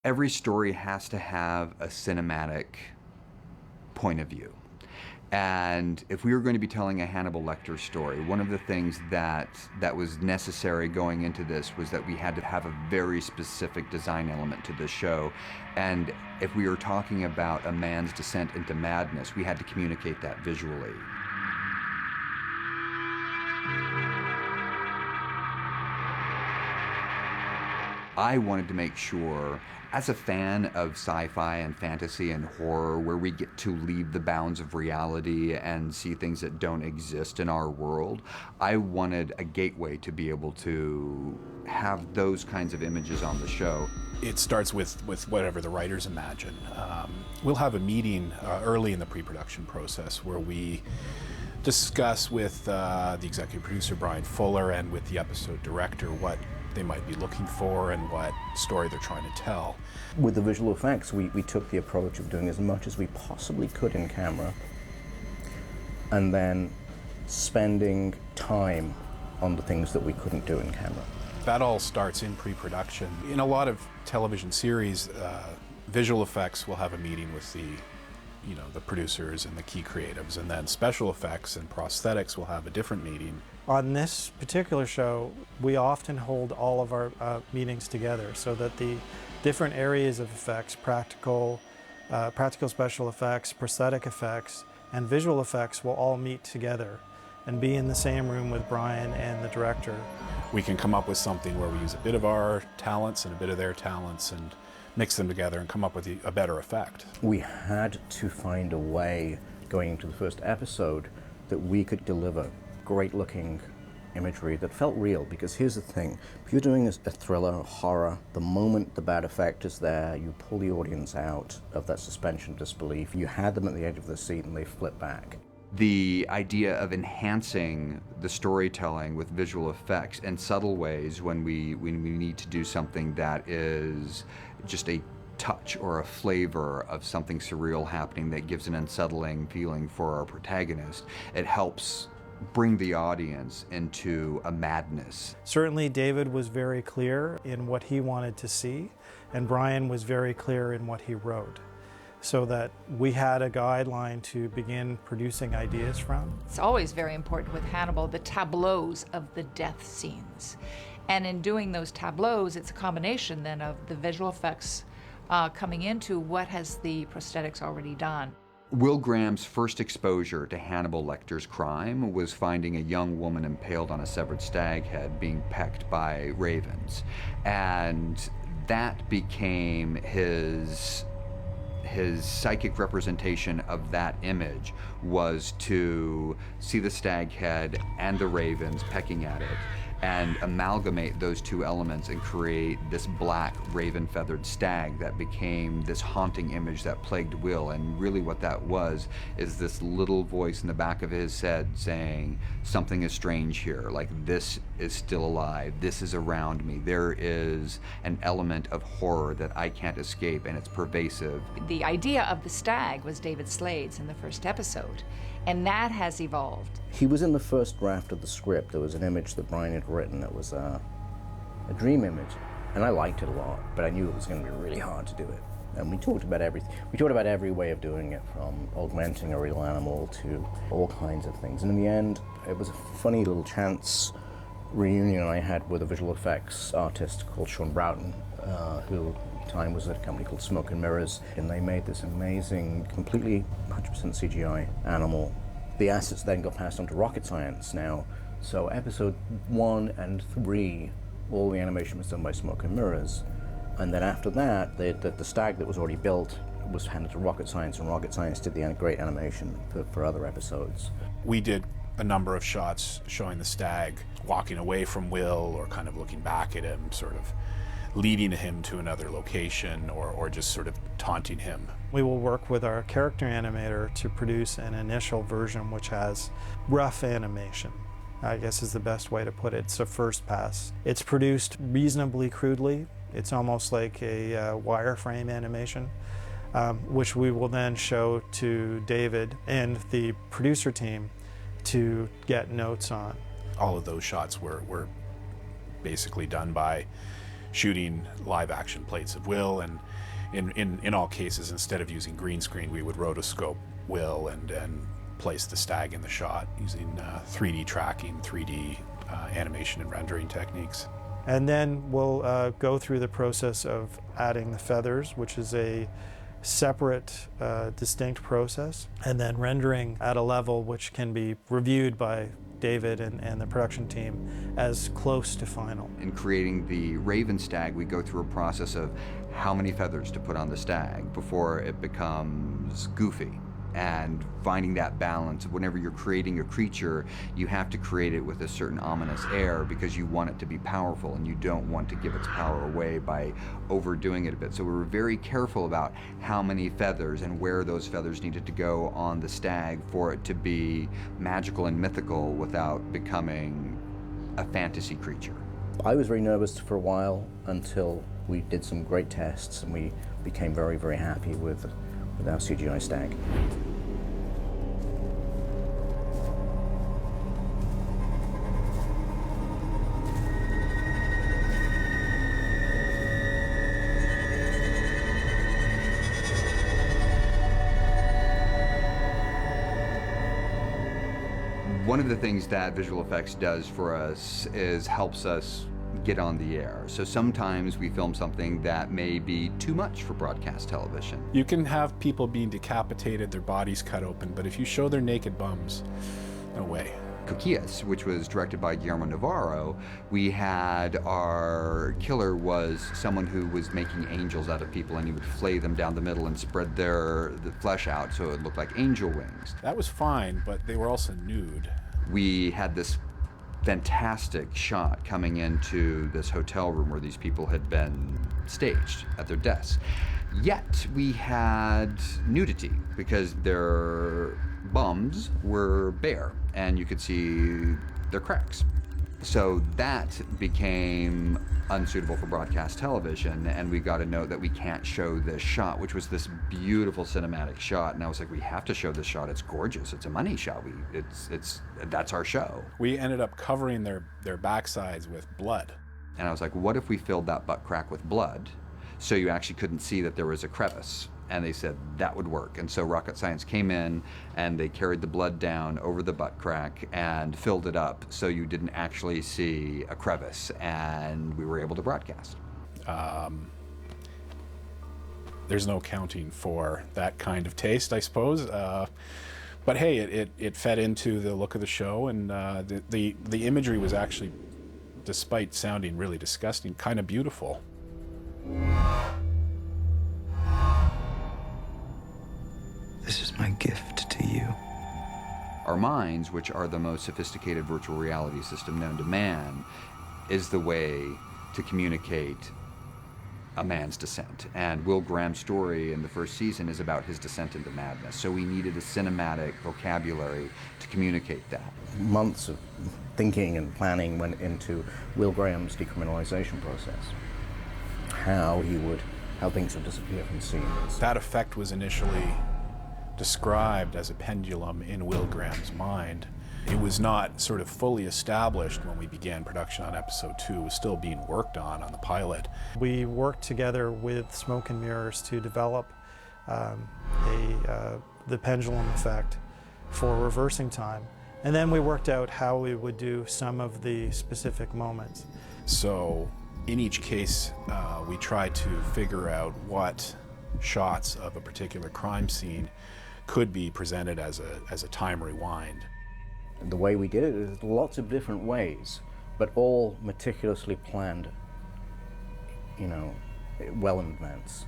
Every story has to have a cinematic point of view. And if we were going to be telling a Hannibal Lecter story, one of the things that was necessary going into this was that we had to have a very specific design element to this show. And if we were talking about a man's descent into madness, we had to communicate that visually. I wanted to make sure, as a fan of sci-fi and fantasy and horror, where we get to leave the bounds of reality and see things that don't exist in our world, I wanted a gateway to be able to have those kinds of images on the show. It starts with whatever the writers imagine. We'll have a meeting early in the pre-production process where we discuss with the executive producer, Brian Fuller, and with the episode director what they might be looking for and what story they're trying to tell. With the visual effects, we took the approach of doing as much as we possibly could in camera and then spending time on the things that we couldn't do in camera. That all starts in pre-production. In a lot of television series, visual effects will have a meeting with the producers and the key creatives, and then special effects and prosthetics will have a different meeting. On this particular show, we often hold all of our meetings together so that the different areas of effects, practical special effects, prosthetic effects, and visual effects will all meet together and be in the same room with Brian and the director. We can come up with something where we use a bit of our talents and a bit of their talents and mix them together and come up with a better effect. We had to find a way, going into the first episode, that we could deliver great-looking imagery that felt real, because here's the thing, if you're doing a thriller, a horror, the moment the bad effect is there, you pull the audience out of that suspension of disbelief. You had them at the edge of the seat and they flip back. The idea of enhancing the storytelling with visual effects in subtle ways when we need to do something that is just a touch or a flavor of something surreal happening that gives an unsettling feeling for our protagonist, it helps bring the audience into a madness. Certainly David was very clear in what he wanted to see, and Brian was very clear in what he wrote, so that we had a guideline to begin producing ideas from. It's always very important with Hannibal, the tableaus of the death scenes. And in doing those tableaus, it's a combination then of the visual effects coming into what has the prosthetics already done. Will Graham's first exposure to Hannibal Lecter's crime was finding a young woman impaled on a severed stag head being pecked by ravens. And that became his psychic representation of that image, was to see the stag head and the ravens pecking at it and amalgamate those two elements and create this black raven-feathered stag that became this haunting image that plagued Will. And really what that was is this little voice in the back of his head saying, something is strange here, like this is still alive, this is around me, there is an element of horror that I can't escape, and it's pervasive. The idea of the stag was David Slade's in the first episode, and that has evolved. He was in the first draft of the script. There was an image that Brian had written that was a dream image, and I liked it a lot, but I knew it was going to be really hard to do it. And we talked about everything. We talked about every way of doing it, from augmenting a real animal to all kinds of things. And in the end, it was a funny little chance reunion I had with a visual effects artist called Sean Broughton, who at the time was at a company called Smoke and Mirrors, and they made this amazing, completely 100% CGI animal. The assets then got passed on to Rocket Science now. So episode 1 and 3, all the animation was done by Smoke and Mirrors. And then after that, the stag that was already built was handed to Rocket Science, and Rocket Science did the great animation for other episodes. We did a number of shots showing the stag walking away from Will, or kind of looking back at him, sort of leading him to another location, or just sort of taunting him. We will work with our character animator to produce an initial version which has rough animation, I guess is the best way to put it. It's a first pass. It's produced reasonably crudely. It's almost like a wireframe animation, which we will then show to David and the producer team to get notes on. All of those shots were basically done by shooting live action plates of Will, and in all cases, instead of using green screen, we would rotoscope Will and place the stag in the shot using 3D tracking, 3D animation and rendering techniques. And then we'll go through the process of adding the feathers, which is a separate, distinct process, and then rendering at a level which can be reviewed by David and the production team as close to final. In creating the Raven stag, we go through a process of how many feathers to put on the stag before it becomes goofy. And finding that balance. Whenever you're creating a creature, you have to create it with a certain ominous air because you want it to be powerful and you don't want to give its power away by overdoing it a bit. So we were very careful about how many feathers and where those feathers needed to go on the stag for it to be magical and mythical without becoming a fantasy creature. I was very nervous for a while until we did some great tests and we became very, very happy with our CGI stag. One of the things that visual effects does for us is helps us get on the air. So sometimes we film something that may be too much for broadcast television. You can have people being decapitated, their bodies cut open, but if you show their naked bums, no way. Coquillas, which was directed by Guillermo Navarro, we had our killer was someone who was making angels out of people, and he would flay them down the middle and spread the flesh out so it looked like angel wings. That was fine, but they were also nude. We had this fantastic shot coming into this hotel room where these people had been staged at their desks. Yet we had nudity because their bums were bare and you could see their cracks. So that became unsuitable for broadcast television, and we got a note that we can't show this shot, which was this beautiful cinematic shot. And I was like, we have to show this shot. It's gorgeous. It's a money shot. That's our show. We ended up covering their backsides with blood. And I was like, what if we filled that butt crack with blood so you actually couldn't see that there was a crevice? And they said that would work. And so Rocket Science came in and they carried the blood down over the butt crack and filled it up so you didn't actually see a crevice, and we were able to broadcast. There's no accounting for that kind of taste, I suppose. But hey, it fed into the look of the show, and the imagery was actually, despite sounding really disgusting, kind of beautiful. This is my gift to you. Our minds, which are the most sophisticated virtual reality system known to man, is the way to communicate a man's descent. And Will Graham's story in the first season is about his descent into madness. So we needed a cinematic vocabulary to communicate that. Months of thinking and planning went into Will Graham's decriminalization process. How things would disappear from scenes. That effect was initially described as a pendulum in Will Graham's mind. It was not sort of fully established when we began production on episode 2. It was still being worked on the pilot. We worked together with Smoke and Mirrors to develop the pendulum effect for reversing time. And then we worked out how we would do some of the specific moments. So in each case, we tried to figure out what shots of a particular crime scene could be presented as a time rewind. The way we did it is lots of different ways, but all meticulously planned, well in advance.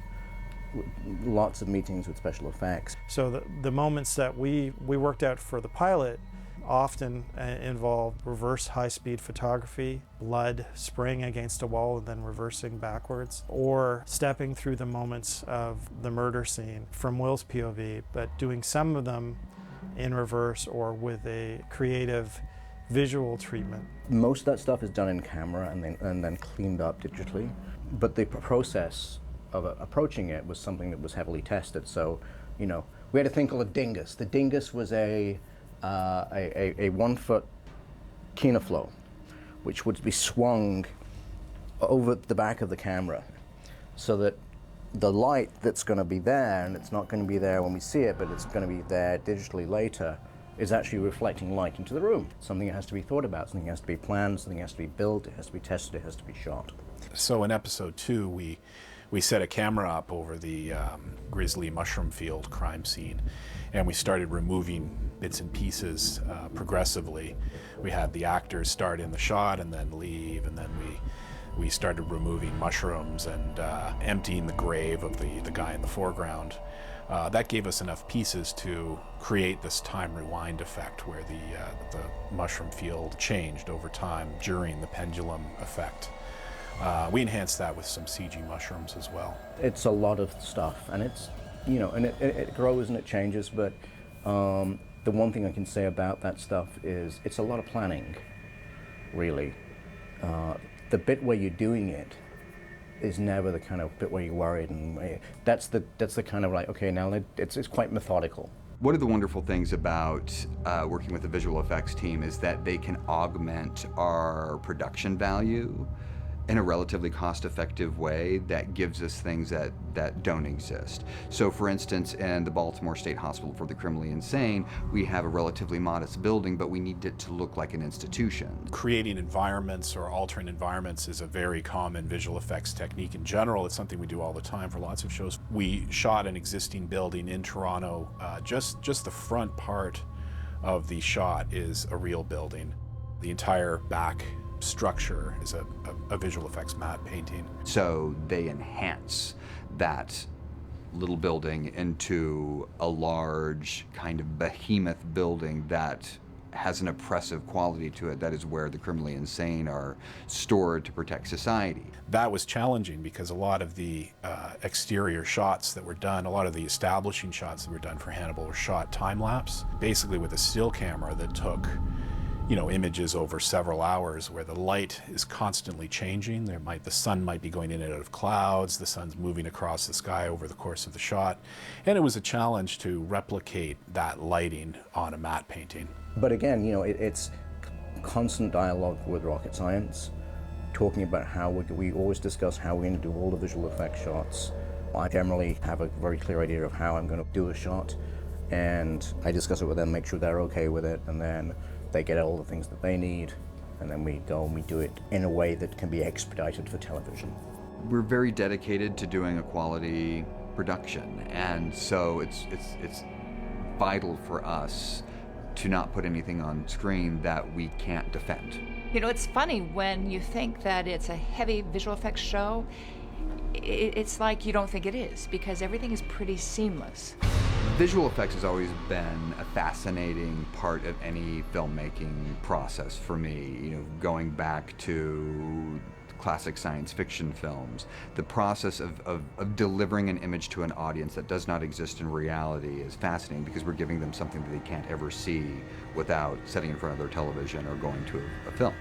Lots of meetings with special effects. So the moments that we worked out for the pilot often involve reverse high-speed photography, blood spraying against a wall and then reversing backwards, or stepping through the moments of the murder scene from Will's POV, but doing some of them in reverse or with a creative visual treatment. Most of that stuff is done in camera and then cleaned up digitally, but the process of approaching it was something that was heavily tested. So, we had a thing called a dingus. The dingus was a 1 foot Kino flow, which would be swung over the back of the camera, so that the light that's going to be there, and it's not going to be there when we see it, but it's going to be there digitally later, is actually reflecting light into the room. Something that has to be thought about, something has to be planned, something has to be built, it has to be tested, it has to be shot. So in episode 2, we set a camera up over the Grizzly Mushroom Field crime scene, and we started removing bits and pieces progressively. We had the actors start in the shot and then leave, and then we started removing mushrooms and emptying the grave of the guy in the foreground. That gave us enough pieces to create this time rewind effect where the mushroom field changed over time during the pendulum effect. We enhanced that with some CG mushrooms as well. It's a lot of stuff, and it's, you know, and it grows and it changes, but the one thing I can say about that stuff is it's a lot of planning, really. The bit where you're doing it is never the kind of bit where you're worried, and that's the kind of like, okay, now it's quite methodical. One of the wonderful things about working with the visual effects team is that they can augment our production value in a relatively cost-effective way that gives us things that don't exist. So for instance, in the Baltimore State Hospital for the Criminally Insane, we have a relatively modest building, but we need it to look like an institution. Creating environments or altering environments is a very common visual effects technique in general. It's something we do all the time for lots of shows. We shot an existing building in Toronto. Just the front part of the shot is a real building. The entire back structure is a visual effects matte painting. So they enhance that little building into a large kind of behemoth building that has an oppressive quality to it. That is where the criminally insane are stored to protect society. That was challenging because a lot of the exterior shots that were done, a lot of the establishing shots that were done for Hannibal were shot time-lapse, basically with a still camera that took, you know, images over several hours where the light is constantly changing. The sun might be going in and out of clouds, the sun's moving across the sky over the course of the shot, and it was a challenge to replicate that lighting on a matte painting. But again, you know, it's constant dialogue with rocket science, talking about how we always discuss how we're going to do all the visual effects shots. I generally have a very clear idea of how I'm going to do a shot, and I discuss it with them, make sure they're okay with it, and then they get all the things that they need, and then we go and we do it in a way that can be expedited for television. We're very dedicated to doing a quality production, and so it's vital for us to not put anything on screen that we can't defend. You know, it's funny when you think that it's a heavy visual effects show, it's like you don't think it is, because everything is pretty seamless. Visual effects has always been a fascinating part of any filmmaking process for me. You know, going back to classic science fiction films, the process of delivering an image to an audience that does not exist in reality is fascinating because we're giving them something that they can't ever see without sitting in front of their television or going to a film.